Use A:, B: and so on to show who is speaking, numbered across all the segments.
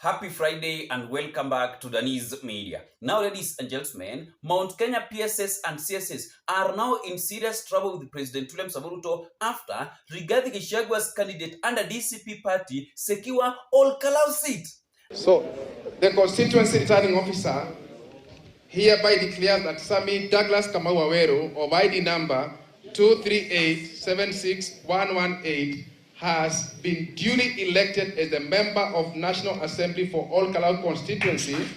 A: Happy Friday and welcome back to Danny's Media. Now, ladies and gentlemen, Mount Kenya PSS and CSS are now in serious trouble with President William Ruto after Rigathi Gachagwa's candidate under DCP party secure all kalou seat.
B: So, the constituency returning officer hereby declares that Sami Douglas Kamau Waweru of ID number 238-76118 has been duly elected as a member of National Assembly for all Kalau constituency in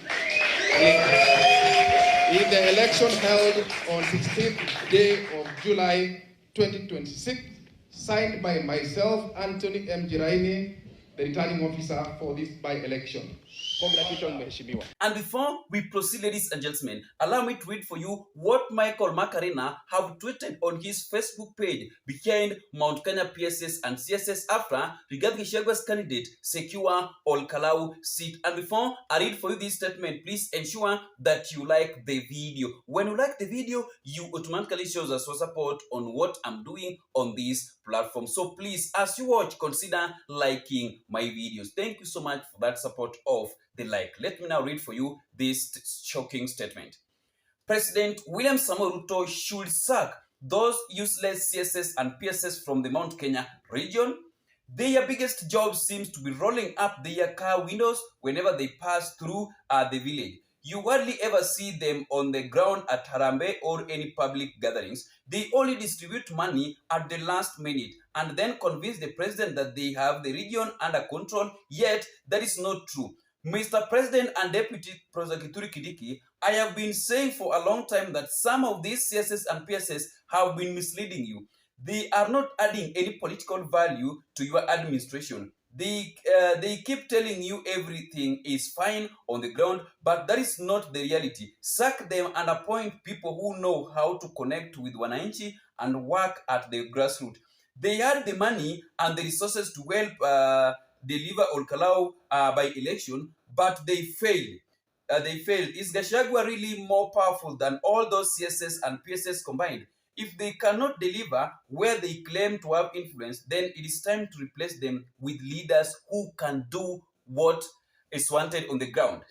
B: the election held on 16th day of July 2026, signed by myself, Anthony M. Giraini, the returning officer for this by-election. Congratulations, Mheshimiwa.
A: And before we proceed, ladies and gentlemen, allow me to read for you what Michael Macarena have tweeted on his Facebook page behind Mount Kenya PSS and CSS after Rigathi Gachagwa's candidate secure all Kalau seat. And before I read for you this statement, please ensure that you like the video. When you like the video, you automatically shows us your support on what I'm doing on this platform. So please, as you watch, consider liking my videos. Thank you so much for that support of the like. Let me now read for you this shocking statement. President William Ruto should sack those useless CSS and PSS from the Mount Kenya region. Their biggest job seems to be rolling up their car windows whenever they pass through the village. You hardly ever see them on the ground at Harambe or any public gatherings. They only distribute money at the last minute and then convince the president that they have the region under control, yet that is not true. Mr. President and Deputy Prosecutor Kidiki, I have been saying for a long time that some of these CSS and PSS have been misleading you. They are not adding any political value to your administration. They keep telling you everything is fine on the ground, but that is not the reality. Sack them and appoint people who know how to connect with wananchi and work at the grassroots. They had the money and the resources to help deliver all Kalau by election, but they failed. Is Gachagua really more powerful than all those CSS and PSS combined? If they cannot deliver where they claim to have influence, then it is time to replace them with leaders who can do what is wanted on the ground.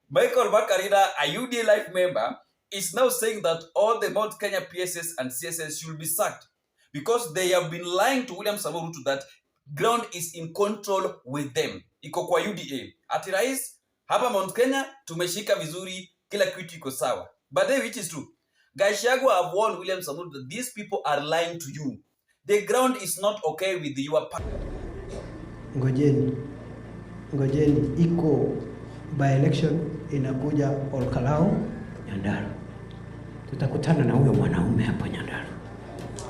A: Michael Macarena, a UDA Life member, is now saying that all the Mount Kenya PSS and CSS should be sacked because they have been lying to William Ruto that ground is in control with them. Iko kwa UDA. Ati rais, hapa Mount Kenya, tumeshika vizuri, kila kitu iko sawa. But then which is true. Gachagua have warned William Ruto that these people are lying to you. The ground is not okay with your party.
C: Ngojeni, iko by election inakuja all Kalau Nyandarua. Tutakutana na huyo mwanaume hapo Nyandarua.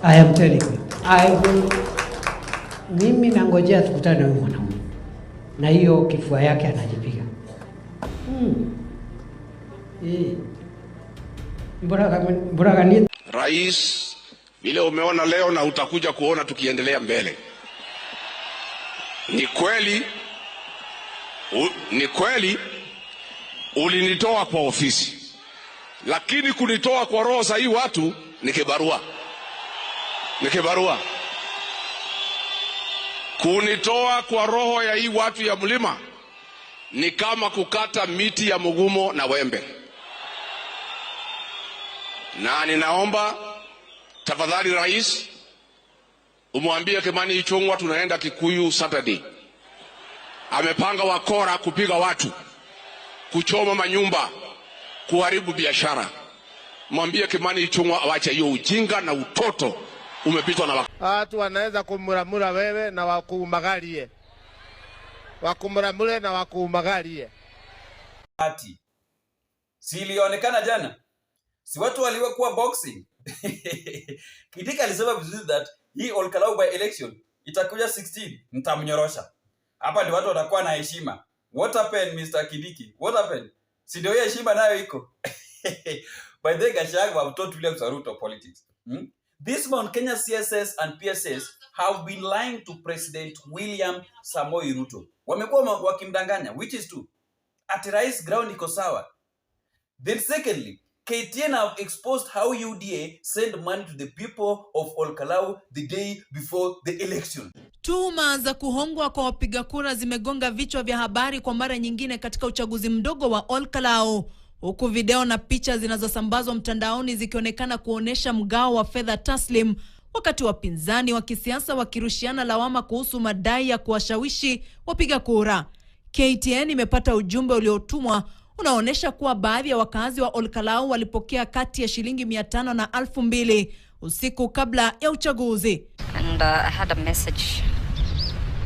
C: I am telling you, mimi nangojea tukutane na huyo mwanaume. Na hiyo kifua yake anajipiga.
D: Rais, vile umeona leo na utakuja kuona tukiendelea mbele. Ni kweli ulinitoa kwa ofisi. Lakini kunitoa kwa roho za hii watu ni kibarua. Kunitoa kwa roho ya hii watu ya mlima ni kama kukata miti ya mugumo na wembe. Na ninaomba tafadhali rais, umwambie Kimani Ichung'wa tunaenda Kikuyu Saturday. Amepanga wakora kupiga watu, kuchoma manyumba, kuharibu biashara. Mwambie Kimani Ichung'wa awache hiyo ujinga na utoto umepitwa na
E: watu wanaweza kumuramura wewe na wakuumagalie. Wakumuramure na wakuumagalie.
A: Ati si ilionekana jana? Si watu waliwekuwa boxing? Kidiki alisema vizuri that hii all Kalau by election itakuja 16, nitamnyorosha. Hapa ndio watu watakuwa na heshima. What happened, Mr. Kidiki? What happened? Si ndio hiyo heshima nayo iko? By the Gachagua have taught William Ruto politics. This Mount Kenya CSS and PSS have been lying to President William Samoei Ruto. Wamekuwa wakimdanganya, which is true. At rais ground iko sawa. Then secondly, KTN have exposed how UDA sent money to the people of Olkalau the day before the election.
F: Tuhuma za kuhongwa kwa wapiga kura zimegonga vichwa vya habari kwa mara nyingine katika uchaguzi mdogo wa Olkalau, huku video na picha zinazosambazwa mtandaoni zikionekana kuonesha mgao wa fedha taslim, wakati wapinzani wa kisiasa wakirushiana lawama kuhusu madai ya kuwashawishi wapiga kura. KTN imepata ujumbe uliotumwa unaonesha kuwa baadhi ya wakazi wa Olkalau walipokea kati ya shilingi 500 na 2,000 usiku kabla ya uchaguzi.
G: And I had a message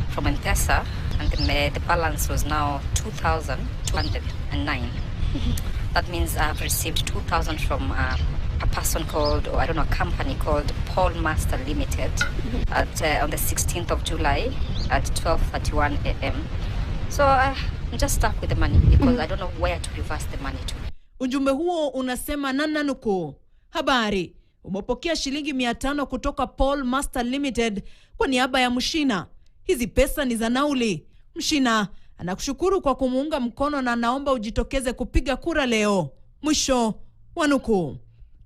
G: from M-Pesa, and the balance was now 2,209. That means I've received 2,000 from a person called, or I don't know, a company called Paul Master Limited on the 16th of July at 12:31 a.m. So I'm just stuck with the money because I don't know where to reverse the money to.
F: Ujumbe huo unasema nukuu, habari, umepokea shilingi 500 kutoka Paul Master Limited kwa niaba ya Mshina. Hizi pesa ni za nauli. Mshina anakushukuru kwa kumuunga mkono na anaomba ujitokeze kupiga kura leo. Mwisho wa nukuu.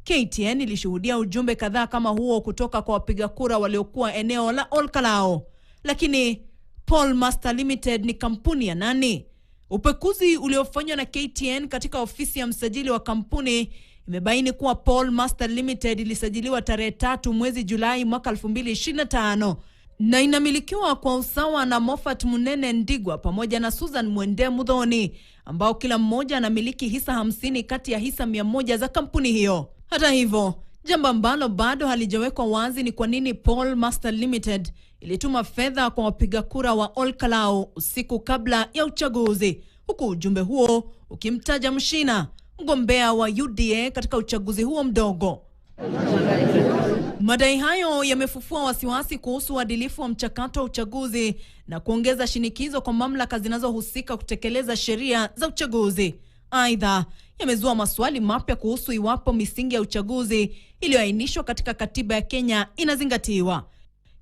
F: KTN ilishuhudia ujumbe kadhaa kama huo kutoka kwa wapiga kura waliokuwa eneo la Olkalau. Lakini Paul Master Limited ni kampuni ya nani? Upekuzi uliofanywa na KTN katika ofisi ya msajili wa kampuni imebaini kuwa Paul Master Limited ilisajiliwa tarehe 3 mwezi Julai mwaka 2025 na inamilikiwa kwa usawa na Moffat Munene Ndigwa pamoja na Susan Mwende Mudhoni, ambao kila mmoja anamiliki hisa 50 kati ya hisa 100 za kampuni hiyo. Hata hivyo, jambo ambalo bado halijawekwa wazi ni kwa nini Paul Master Limited ilituma fedha kwa wapiga kura wa Olkalau usiku kabla ya uchaguzi, huku ujumbe huo ukimtaja Mshina, mgombea wa UDA katika uchaguzi huo mdogo. Madai hayo yamefufua wasiwasi kuhusu uadilifu wa mchakato wa uchaguzi na kuongeza shinikizo kwa mamlaka zinazohusika kutekeleza sheria za uchaguzi. Aidha, yamezua maswali mapya kuhusu iwapo misingi ya uchaguzi iliyoainishwa katika katiba ya Kenya inazingatiwa.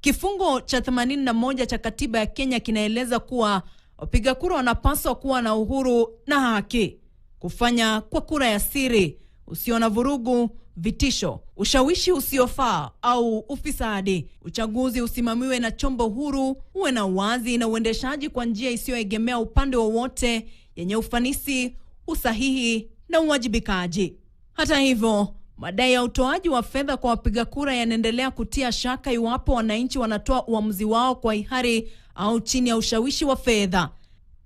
F: Kifungo cha 81 cha katiba ya Kenya kinaeleza kuwa wapiga kura wanapaswa kuwa na uhuru na haki, kufanya kwa kura ya siri, usio na vurugu, vitisho, ushawishi usiofaa au ufisadi. Uchaguzi usimamiwe na chombo huru, uwe na uwazi na uendeshaji kwa njia isiyoegemea upande wowote, yenye ufanisi, usahihi na uwajibikaji. Hata hivyo, madai ya utoaji wa fedha kwa wapiga kura yanaendelea kutia shaka iwapo wananchi wanatoa uamuzi wao kwa hiari au chini ya ushawishi wa fedha.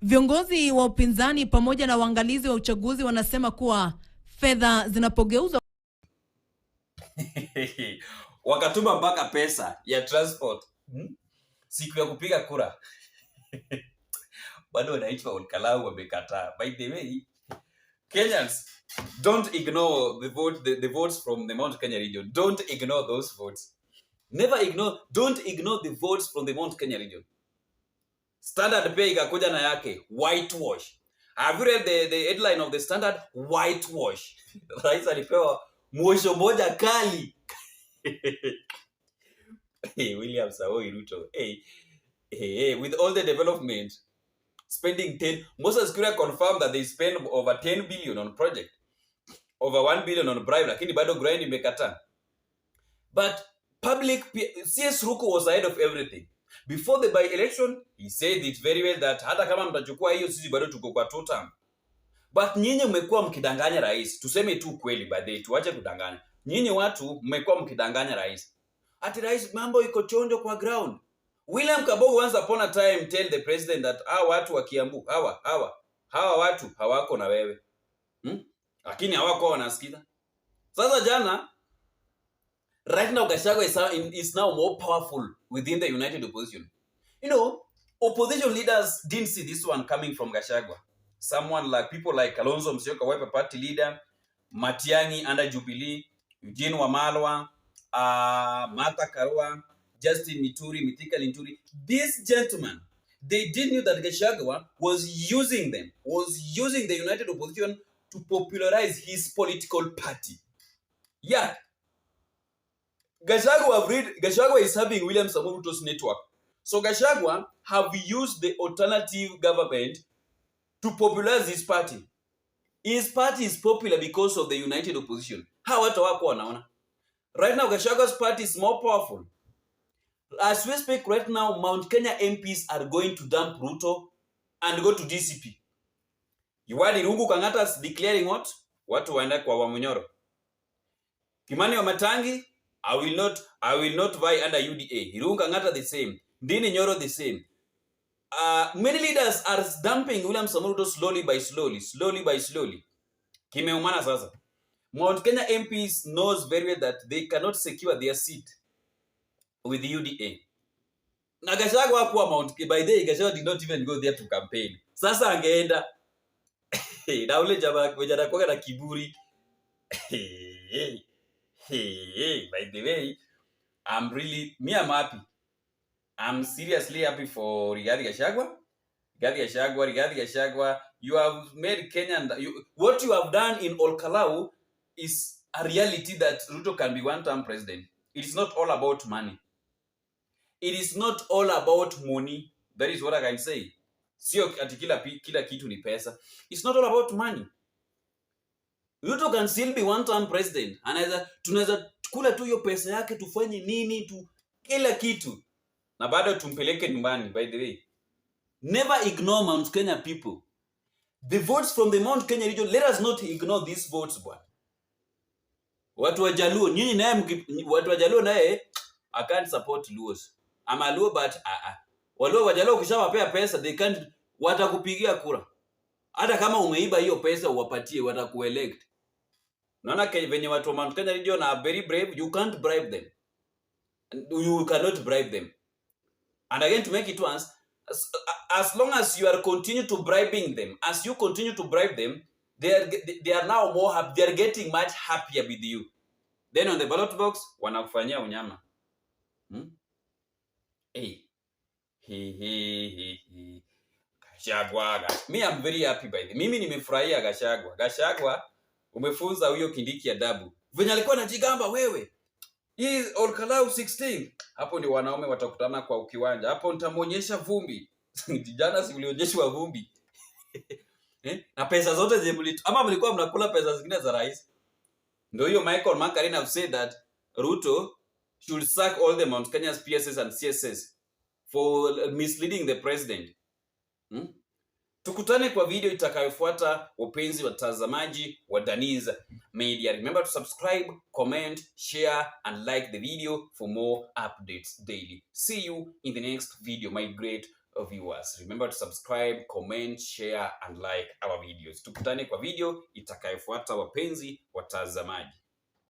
F: Viongozi wa upinzani pamoja na waangalizi wa uchaguzi wanasema kuwa fedha zinapogeuzwa
A: wakatuma mpaka pesa ya transport siku ya kupiga kura. Bado wananchi wa Olkalau wamekataa. By the way, Kenyans, don't ignore the votes from the Mount Kenya region. Don't ignore those votes. Don't ignore the votes from the Mount Kenya region. Standard pay ikakuja na yake, whitewash. Have you read the headline of the Standard? Whitewash. Rais alipewa mwosho moja kali. Hey, William Samoei Ruto. Hey, with all the development, spending Moses Kuria confirmed that they spend over 10 billion on project, over 1 billion on bribe, lakini bado grind imekata. But CS Ruko was ahead of everything. Before the by-election, he said it very well that hata kama mtachukua hiyo sisi bado tuko kwa 2 term. But nyinyi mmekuwa mkidanganya rais. Tuseme tu kweli baadaye, tuache kudanganya. Nyinyi watu mmekuwa mkidanganya rais. Ati rais mambo iko chonjo kwa ground. William Kabogo once upon a time tell the president that watu wa Kiambu, hawa watu hawako na wewe. Lakini hawako wanasikiza. Sasa jana, right now Gachagua is now more powerful within the United Opposition. You know, opposition leaders didn't see this one coming from Gachagua. Someone like people like Kalonzo Musyoka, Wiper Party leader, Matiang'i under Jubilee, Eugene Wamalwa, Martha Karua, Justin Mithika Linturi. These gentlemen, they did know that Gachagua was using the United Opposition to popularize his political party. Yeah. Gachagua is having William Samoei Ruto's network. So Gachagua have used the alternative government to popularize his party. His party is popular because of the united opposition. Hawa watu wako wanaona. Right now, Gachagwa's party is more powerful. As we speak right now, Mount Kenya MPs are going to dump Ruto and go to DCP. Yuwadi Rungu Kangata's declaring what? Watu waenda kwa Wamunyoro. Kimani Wamatangi, I will not vie under UDA. Irungu Kangata the same. Ndini Nyoro the same. Many leaders are dumping William Samoei Ruto slowly by slowly. Kimeumana sasa. Mount Kenya MPs knows very well that they cannot secure their seat with the UDA. Na Gachagua hakuwa Mount Kenya. By the way, Gachagua did not even go there to campaign. Sasa angeenda. Na ule jamaa wejana kwa na kiburi. By the way, I'm happy. I'm seriously happy for Rigathi Gachagua. Rigathi Gachagua, you have made Kenya, what you have done in Olkalau is a reality that Ruto can be one-term president. It is not all about money. It is not all about money. That is what I can say. Sio ati kila kitu ni pesa. It's not all about money. Ruto can still be one-term president. Tunaweza kula tu hiyo pesa yake tufanye nini tu kila kitu. Na bado tumpeleke nyumbani. By the way, never ignore Mount Kenya people. The votes from the Mount Kenya region, let us not ignore these votes, bwana. Watu wa Jaluo, nyinyi naye watu wa Jaluo naye I can't support Luos. I'm a Luo but Waluo wa Jaluo ukishawapea pesa they can't, watakupigia kura. Hata kama umeiba hiyo pesa uwapatie watakuelect. Naona venye watu wa Mount Kenya region are very brave, you can't bribe them. You cannot bribe them. And again, to make it once, as long as you are continue to bribing them, they are now more happy. They are getting much happier with you. Then on the ballot box, wanakufanyia unyama. Hey. Gachagua. Me, I'm very happy by the. Mimi nimefurahia Gachagua. Gachagua, umefunza huyo Kindiki adabu. Venye alikuwa anajigamba wewe. Hii Olkalau 16. Hapo ndio wanaume watakutana kwa kiwanja. Hapo nitamuonyesha vumbi. Jana si ulionyeshwa vumbi. Na pesa zote ama mlikuwa mnakula pesa zingine za rais. Ndio hiyo Michael Makarina have said that Ruto should sack all the Mount Kenya's PSS and CSS for misleading the president. Tukutane kwa video itakayofuata, wapenzi watazamaji wa Daniza Media. Remember to subscribe, comment, share and like the video for more updates daily. See you in the next video, my great viewers. Remember to subscribe, comment, share and like our videos. Tukutane kwa video itakayofuata, wapenzi watazamaji.